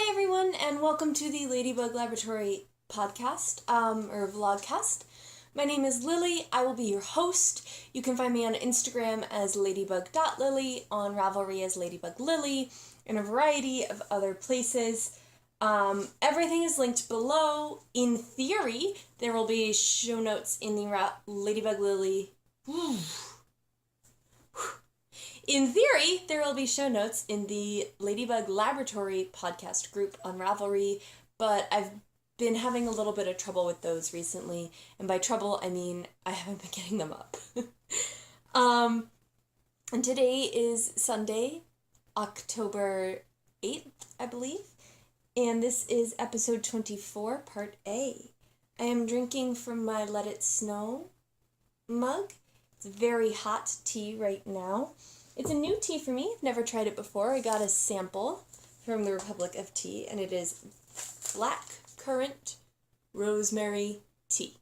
Hi everyone, and welcome to the Ladybug Laboratory podcast, or vlogcast. My name is Lily. I will be your host. You can find me on Instagram as ladybug.lily, on Ravelry as ladybuglily, and a variety of other places. Everything is linked below. In theory, there will be show notes in the Ladybug Lily. In theory, there will be show notes in the Ladybug Laboratory podcast group on Ravelry, but I've been having a little bit of trouble with those recently, and by trouble, I mean I haven't been getting them up. And today is Sunday, October 8th, I believe, and this is episode 24, part A. I am drinking from my Let It Snow mug. It's very hot tea right now. It's a new tea for me. I've never tried it before. I got a sample from the Republic of Tea, and it is black currant rosemary tea.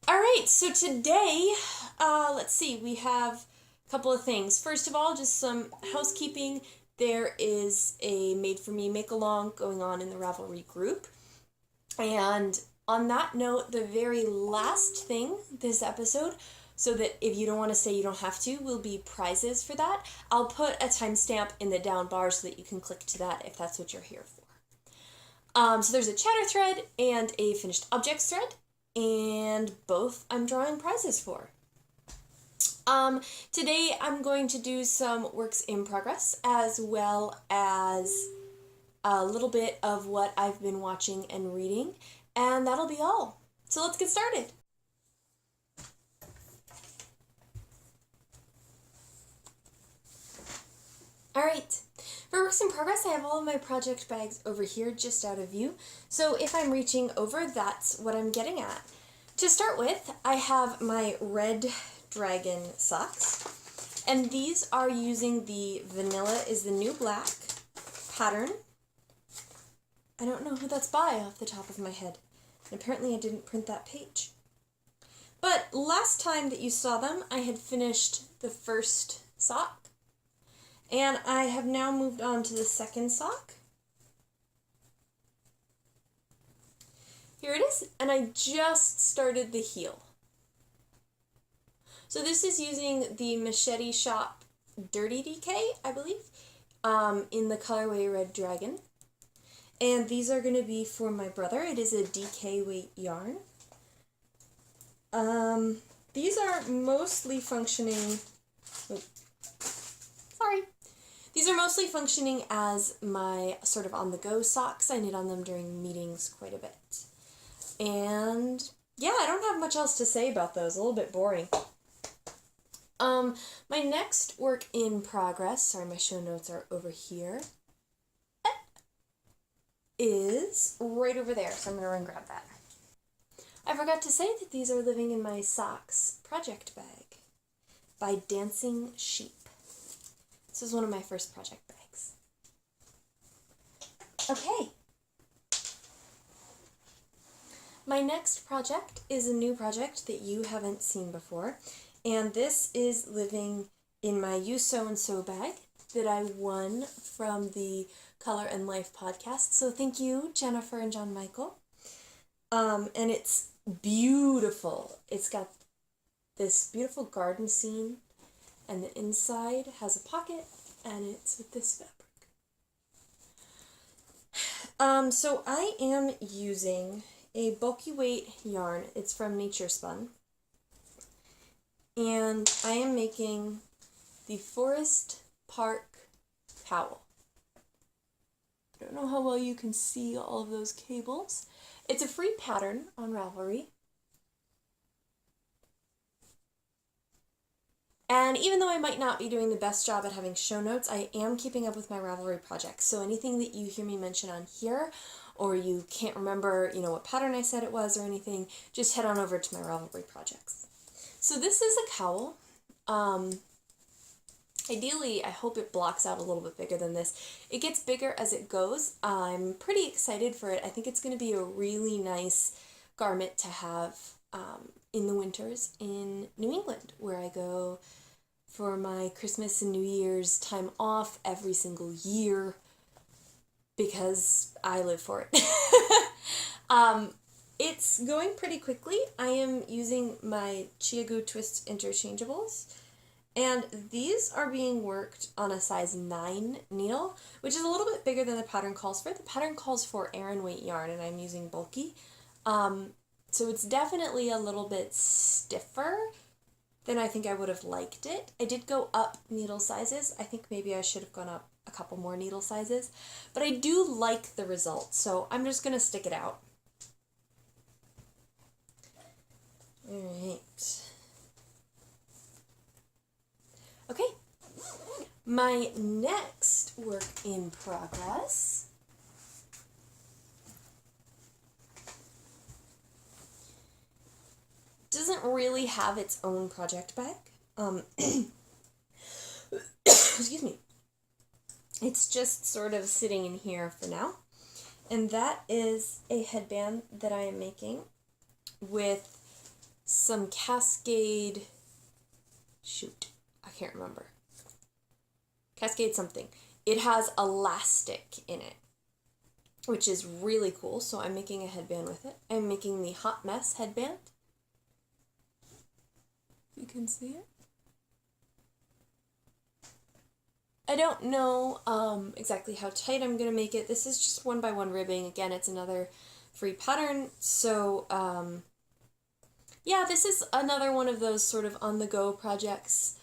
All right, so today, let's see, we have a couple of things. First of all, just some housekeeping. There is a Made For Me make-along going on in the Ravelry group. And on that note, the very last thing this episode, so that if you don't want to stay, you don't have to, will be prizes for that. I'll put a timestamp in the down bar so that you can click to that if that's what you're here for. So there's a chatter thread and a finished objects thread, and both I'm drawing prizes for. Today I'm going to do some works in progress as well as a little bit of what I've been watching and reading, and that'll be all. So let's get started. Alright, for works in progress, I have all of my project bags over here just out of view, so if I'm reaching over, that's what I'm getting at. To start with, I have my red dragon socks, and these are using the Vanilla is the New Black pattern. I don't know who that's by off the top of my head, and apparently I didn't print that page. But last time that you saw them, I had finished the first sock, and I have now moved on to the second sock. Here it is, and I just started the heel. So this is using the Machete Shop Dirty DK, I believe, in the colorway Red Dragon. And these are going to be for my brother. It is a DK weight yarn. These are mostly functioning... These are mostly functioning as my sort of on-the-go socks. I knit on them during meetings quite a bit. And yeah, I don't have much else to say about those. A little bit boring. My next work in progress, sorry, my show notes are over here, is right over there, so I'm going to run grab that. I forgot to say that these are living in my socks project bag by Dancing Sheep. This is one of my first project bags. Okay. My next project is a new project that you haven't seen before, and this is living in my You Sew and Sew bag that I won from the Color and Life podcast. So thank you, Jennifer and John Michael. And it's beautiful. It's got this beautiful garden scene, and the inside has a pocket, and it's with this fabric. So I am using a bulky weight yarn. It's from Nature Spun. And I am making the Forest Park Cowl. I don't know how well you can see all of those cables. It's a free pattern on Ravelry. And even though I might not be doing the best job at having show notes, I am keeping up with my Ravelry projects. So anything that you hear me mention on here, or you can't remember, what pattern I said it was or anything, just head on over to my Ravelry projects. So this is a cowl. Ideally, I hope it blocks out a little bit bigger than this. It gets bigger as it goes. I'm pretty excited for it. I think it's going to be a really nice garment to have in the winters in New England, where I go for my Christmas and New Year's time off every single year. because I live for it. It's going pretty quickly. I am using my Chiagu Twist interchangeables, and these are being worked on a size 9 needle, which is a little bit bigger than the pattern calls for. The pattern calls for Aran weight yarn, and I'm using bulky. So it's definitely a little bit stiffer than I think I would have liked it. I did go up needle sizes. I think maybe I should have gone up a couple more needle sizes, but I do like the result, so I'm just going to stick it out. Alright. Okay. My next work in progress doesn't really have its own project bag. Excuse me. It's just sort of sitting in here for now. And that is a headband that I am making with some Cascade, shoot, I can't remember. Cascade something. It has elastic in it, which is really cool. So I'm making a headband with it. I'm making the Hot Mess headband. You can see it. I don't know exactly how tight I'm going to make it. This is just 1x1 ribbing. Again, it's another free pattern. So, yeah, this is another one of those sort of on-the-go projects.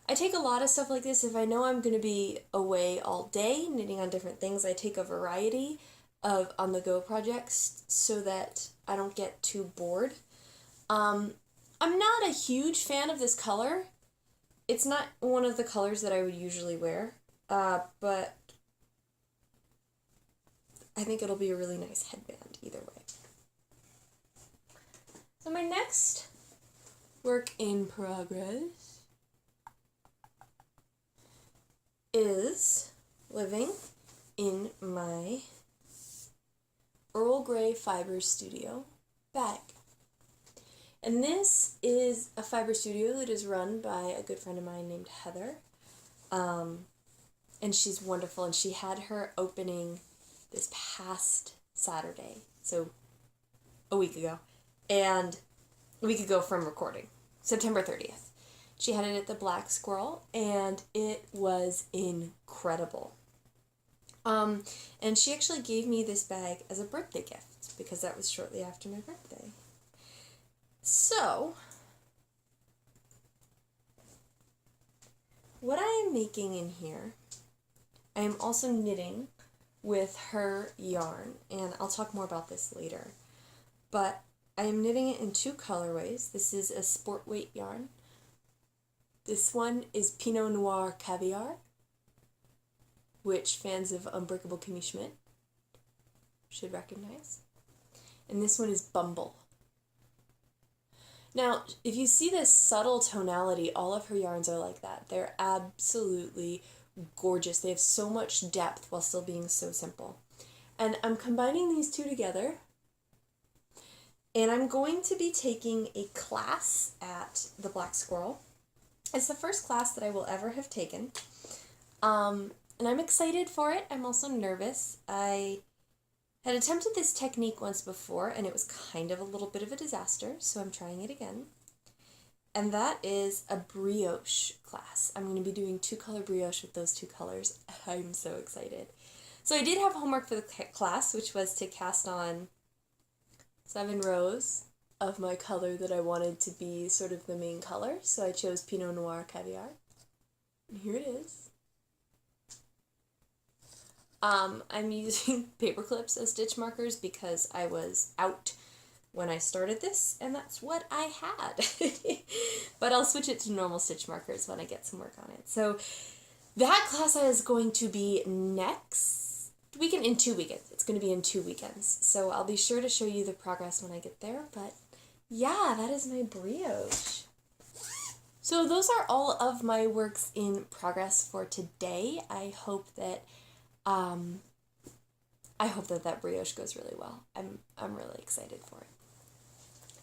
I take a lot of stuff like this. If I know I'm going to be away all day knitting on different things, I take a variety of on-the-go projects so that I don't get too bored. I'm not a huge fan of this color. It's not one of the colors that I would usually wear, but I think it'll be a really nice headband either way. So my next work in progress is living in my Earl Grey Fiber Studio bag. And this is a fiber studio that is run by a good friend of mine named Heather. And she's wonderful, and she had her opening this past Saturday, so a week ago. And a week ago from recording, September 30th. She had it at the Black Squirrel, and it was incredible. And she actually gave me this bag as a birthday gift, because that was shortly after my birthday. So, what I am making in here, I am also knitting with her yarn, and I'll talk more about this later. But I am knitting it in 2 colorways. This is a sport weight yarn. This one is Pinot Noir Caviar, which fans of Unbreakable Kimmy Schmidt should recognize. And this one is Bumble. Now, if you see this subtle tonality, all of her yarns are like that. They're absolutely gorgeous. They have so much depth while still being so simple. And I'm combining these 2 together. And I'm going to be taking a class at the Black Squirrel. It's the first class that I will ever have taken. And I'm excited for it. I'm also nervous. I had attempted this technique once before, and it was kind of a little bit of a disaster, so I'm trying it again. And that is a brioche class. I'm going to be doing 2-color brioche with those 2 colors. I'm so excited. So I did have homework for the class, which was to cast on 7 rows of my color that I wanted to be sort of the main color. So I chose Pinot Noir Caviar. And here it is. I'm using paper clips as stitch markers because I was out when I started this, and that's what I had. But I'll switch it to normal stitch markers when I get some work on it. So that class is going to be next weekend, in 2 weekends. It's going to be in 2 weekends. So I'll be sure to show you the progress when I get there. But yeah, that is my brioche. So those are all of my works in progress for today. I hope that that brioche goes really well. I'm really excited for it.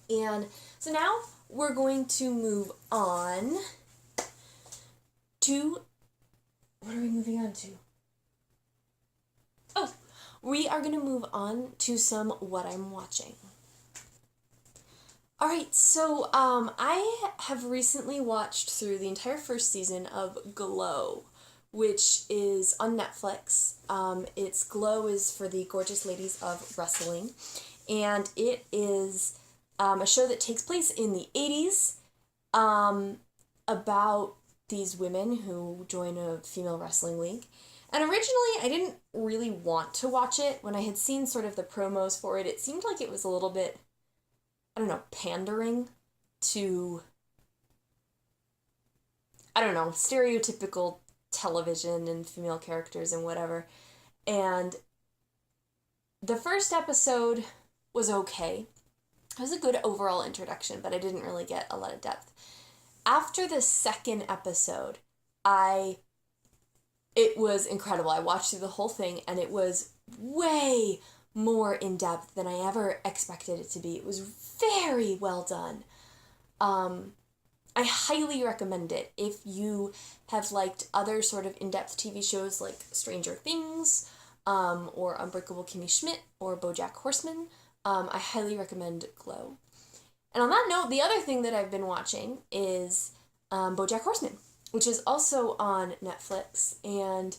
And so now we're going to move on to, what are we moving on to? Oh, we are going to move on to some what I'm watching. Alright, so I have recently watched through the entire first season of Glow, which is on Netflix. Glow is for the gorgeous ladies of wrestling, and it is a show that takes place in the 80s about these women who join a female wrestling league. And originally, I didn't really want to watch it. When I had seen sort of the promos for it, it seemed like it was a little bit, I don't know, pandering to, I don't know, stereotypical television and female characters and whatever. And the first episode was okay. It was a good overall introduction, but I didn't really get a lot of depth. After the second episode, it was incredible. I watched through the whole thing, and it was way more in depth than I ever expected it to be. It was very well done. I highly recommend it if you have liked other sort of in-depth TV shows like Stranger Things, or Unbreakable Kimmy Schmidt, or BoJack Horseman. I highly recommend Glow. And on that note, the other thing that I've been watching is BoJack Horseman, which is also on Netflix, and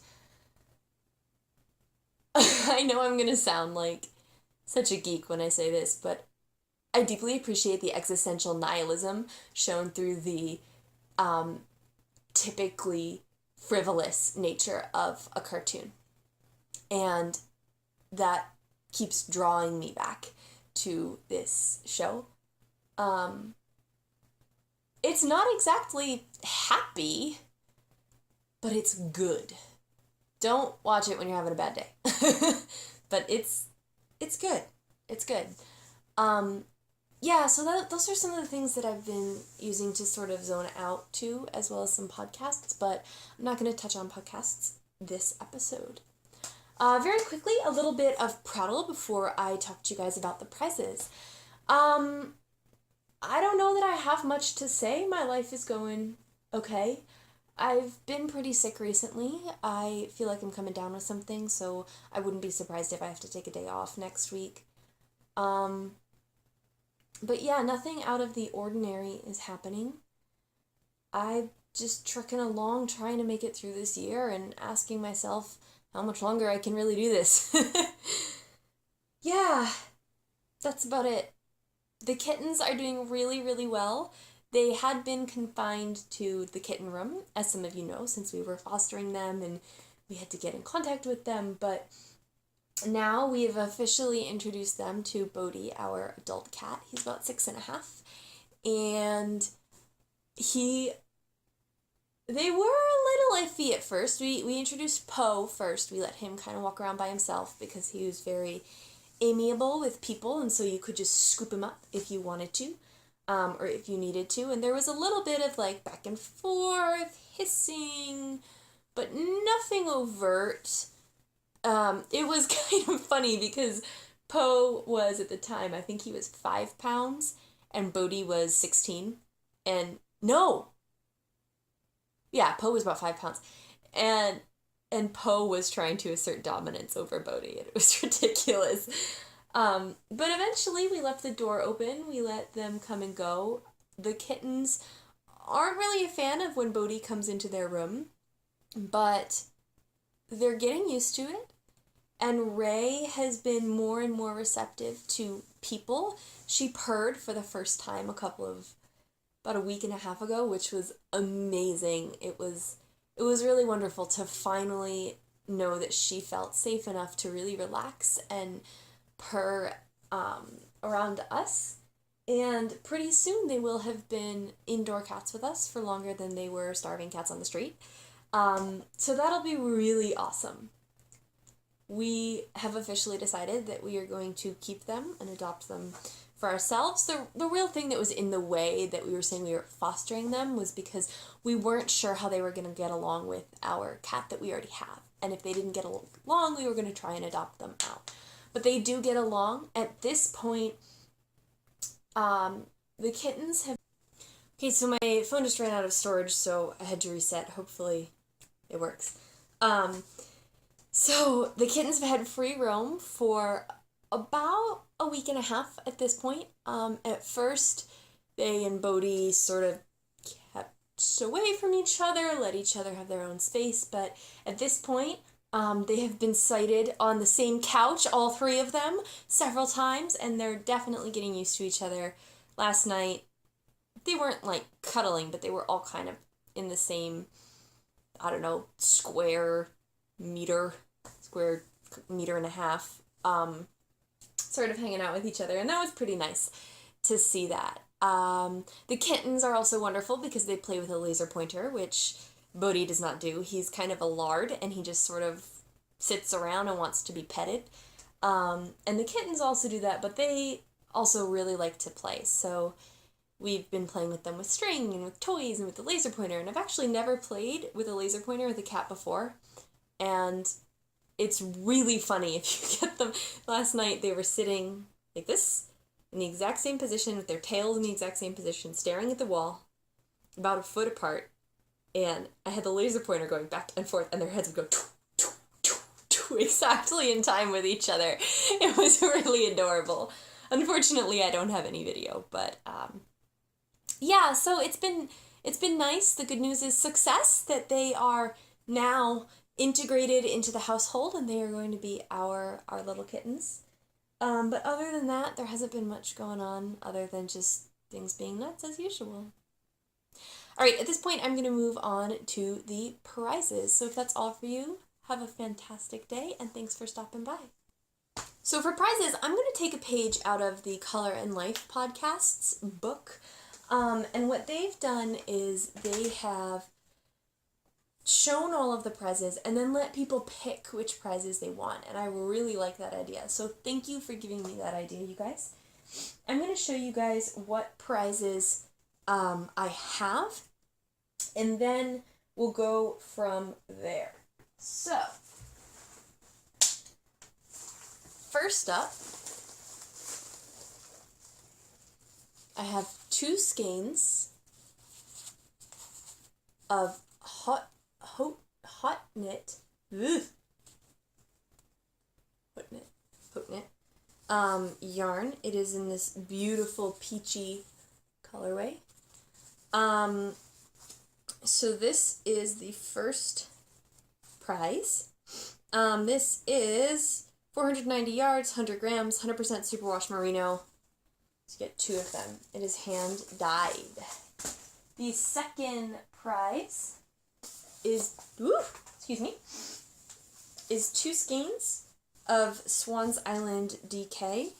I know I'm going to sound like such a geek when I say this, but I deeply appreciate the existential nihilism shown through the typically frivolous nature of a cartoon. And that keeps drawing me back to this show. It's not exactly happy, but it's good. Don't watch it when you're having a bad day. But it's good. It's good. Yeah, so those are some of the things that I've been using to sort of zone out to, as well as some podcasts, but I'm not going to touch on podcasts this episode. Very quickly, a little bit of prattle before I talk to you guys about the prizes. I don't know that I have much to say. My life is going okay. I've been pretty sick recently. I feel like I'm coming down with something, so I wouldn't be surprised if I have to take a day off next week. But yeah, nothing out of the ordinary is happening. I'm just trucking along, trying to make it through this year and asking myself how much longer I can really do this. Yeah, that's about it. The kittens are doing really, really well. They had been confined to the kitten room, as some of you know, since we were fostering them and we had to get in contact with them, but now we have officially introduced them to Bodhi, our adult cat. He's about 6.5, and they were a little iffy at first. We introduced Poe first. We let him kind of walk around by himself because he was very amiable with people, and so you could just scoop him up if you wanted to, or if you needed to. And there was a little bit of like back and forth, hissing, but nothing overt. It was kind of funny because Poe was, at the time, I think he was 5 pounds, and Bodhi was 16. And no! Yeah, Poe was about 5 pounds. And Poe was trying to assert dominance over Bodhi, and it was ridiculous. But eventually we left the door open, we let them come and go. The kittens aren't really a fan of when Bodhi comes into their room, but they're getting used to it. And Ray has been more and more receptive to people. She purred for the first time about a week and a half ago, which was amazing. It was really wonderful to finally know that she felt safe enough to really relax and purr around us. And pretty soon they will have been indoor cats with us for longer than they were starving cats on the street. So that'll be really awesome. We have officially decided that we are going to keep them and adopt them for ourselves. The real thing that was in the way that we were saying we were fostering them was because we weren't sure how they were going to get along with our cat that we already have. And if they didn't get along, we were going to try and adopt them out. But they do get along. At this point, the kittens have... Okay, so my phone just ran out of storage, so I had to reset. Hopefully it works. So the kittens have had free roam for about a week and a half at this point. At first, they and Bodhi sort of kept away from each other, let each other have their own space, but at this point, they have been sighted on the same couch, all three of them, several times, and they're definitely getting used to each other. Last night, they weren't like cuddling, but they were all kind of in the same, I don't know, square meter and a half, sort of hanging out with each other, and that was pretty nice to see that. The kittens are also wonderful because they play with a laser pointer, which Bodhi does not do. He's kind of a lard, and he just sort of sits around and wants to be petted. And the kittens also do that, but they also really like to play, so we've been playing with them with string and with toys and with the laser pointer, and I've actually never played with a laser pointer with a cat before, and it's really funny if you get them. Last night they were sitting like this, in the exact same position, with their tails in the exact same position, staring at the wall, about a foot apart, and I had the laser pointer going back and forth, and their heads would go exactly in time with each other. It was really adorable. Unfortunately, I don't have any video, but yeah, so it's been nice. The good news is success, that they are now integrated into the household, and they are going to be our little kittens. But other than that, there hasn't been much going on other than just things being nuts as usual. All right, at this point, I'm going to move on to the prizes. So if that's all for you, have a fantastic day, and thanks for stopping by. So for prizes, I'm going to take a page out of the Color and Life podcast's book. And what they've done is they have shown all of the prizes and then let people pick which prizes they want. And I really like that idea. So thank you for giving me that idea, you guys. I'm going to show you guys what prizes I have, and then we'll go from there. So, first up, I have 2 skeins of hot knit yarn. It is in this beautiful peachy colorway. So this is the first prize. This is 490 yards, 100 grams, 100% superwash merino. So you get 2 of them. It is hand dyed. The second prize is 2 skeins of Swan's Island DK.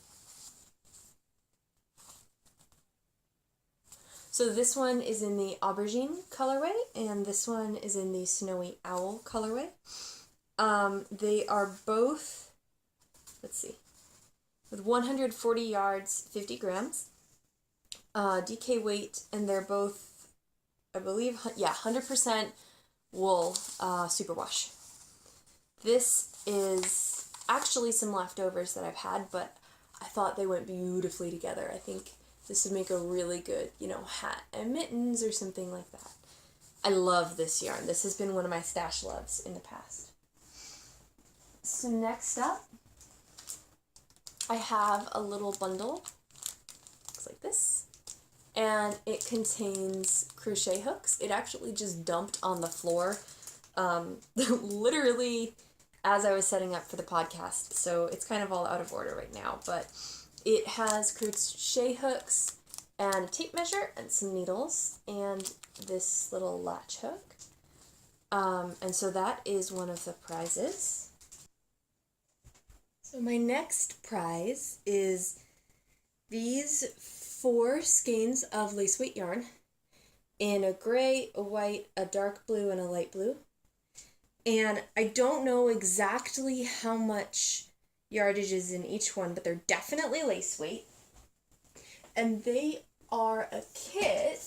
So this one is in the aubergine colorway, and this one is in the snowy owl colorway. They are both, with 140 yards, 50 grams, DK weight, and they're both, I believe, 100% wool superwash. This is actually some leftovers that I've had, but I thought they went beautifully together. I think this would make a really good, hat and mittens or something like that. I love this yarn. This has been one of my stash loves in the past. So next up, I have a little bundle. Looks like this. And it contains crochet hooks. It actually just dumped on the floor, literally as I was setting up for the podcast. So it's kind of all out of order right now, but it has crochet hooks and a tape measure and some needles and this little latch hook. And so that is one of the prizes. So my next prize is these 4 skeins of lace weight yarn in a gray, a white, a dark blue, and a light blue. And I don't know exactly how much yardage is in each one, but they're definitely lace weight. And they are a kit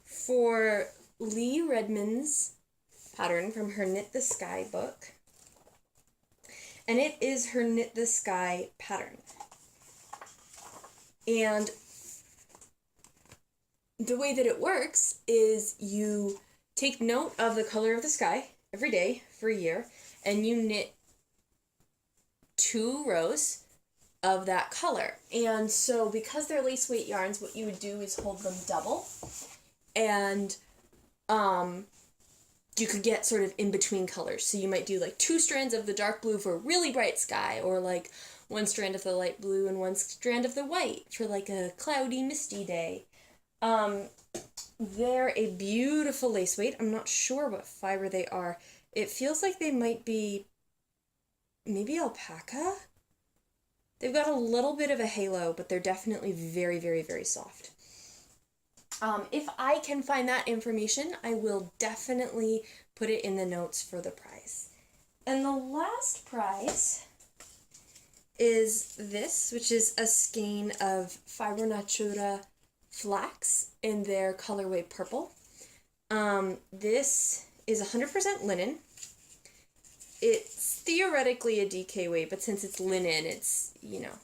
for Lee Redmond's pattern from her Knit the Sky book. And it is her Knit the Sky pattern. And the way that it works is you take note of the color of the sky, every day for a year, and you knit 2 rows of that color. And so because they're lace weight yarns, what you would do is hold them double, and you could get sort of in between colors. So you might do like 2 strands of the dark blue for a really bright sky, or like 1 strand of the light blue and 1 strand of the white for like a cloudy, misty day. They're a beautiful lace weight. I'm not sure what fiber they are. It feels like they might be maybe alpaca. They've got a little bit of a halo, but they're definitely very, very, very soft. If I can find that information, I will definitely put it in the notes for the prize. And the last prize is this, which is a skein of Fiber Natura flax in their colorway purple. This is 100% linen. It's theoretically a DK weight, but since it's linen, it's, you know,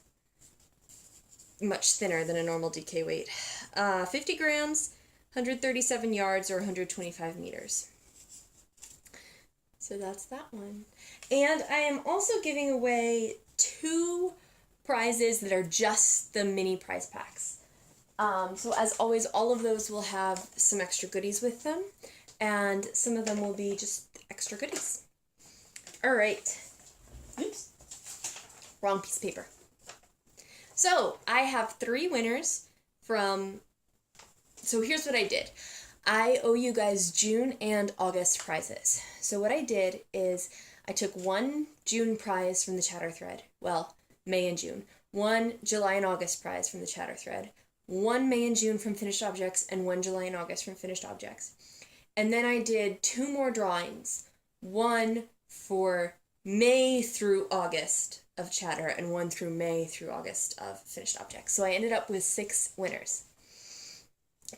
much thinner than a normal DK weight. 50 grams, 137 yards, or 125 meters. So that's that one. And I am also giving away 2 prizes that are just the mini prize packs. So as always, all of those will have some extra goodies with them, and some of them will be just extra goodies. All right. Oops. Wrong piece of paper. So I have 3 winners from, so here's what I did. I owe you guys June and August prizes. So what I did is I took 1 June prize from the chatter thread. Well, May and June. 1 July and August prize from the chatter thread. 1 May and June from finished objects, and 1 July and August from finished objects. And then I did 2 more drawings. 1 for May through August of chatter, and 1 through May through August of finished objects. So I ended up with 6 winners.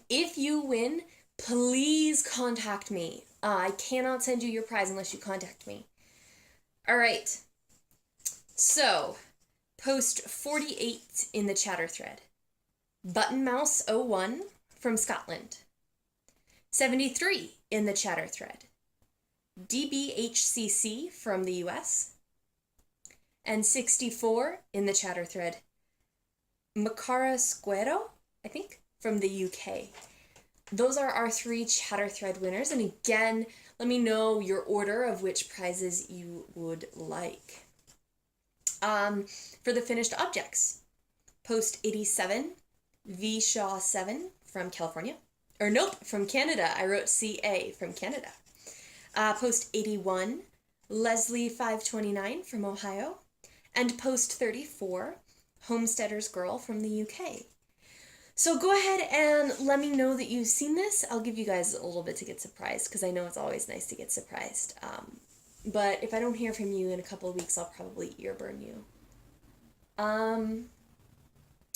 If you win, please contact me. I cannot send you your prize unless you contact me. All right. So, post 48 in the chatter thread. Buttonmouse01 from Scotland. 73 in the chatter thread. DBHCC from the US. And 64 in the chatter thread. Macara Squero, I think, from the UK. Those are our 3 chatter thread winners. And again, let me know your order of which prizes you would like. For the finished objects, post 87, V Shaw 7 from California. Or nope, from Canada. I wrote CA from Canada. Post 81, Leslie 529 from Ohio. And post 34, Homesteader's Girl from the UK. So go ahead and let me know that you've seen this. I'll give you guys a little bit to get surprised, because I know it's always nice to get surprised. But if I don't hear from you in a couple of weeks, I'll probably earburn you.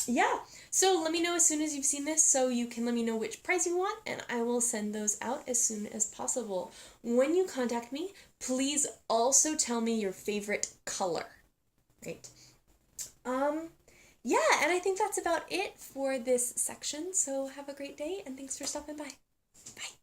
Yeah, so let me know as soon as you've seen this, so you can let me know which prize you want, and I will send those out as soon as possible. When you contact me, please also tell me your favorite color. Right. Yeah, and I think that's about it for this section, so have a great day, and thanks for stopping by. Bye.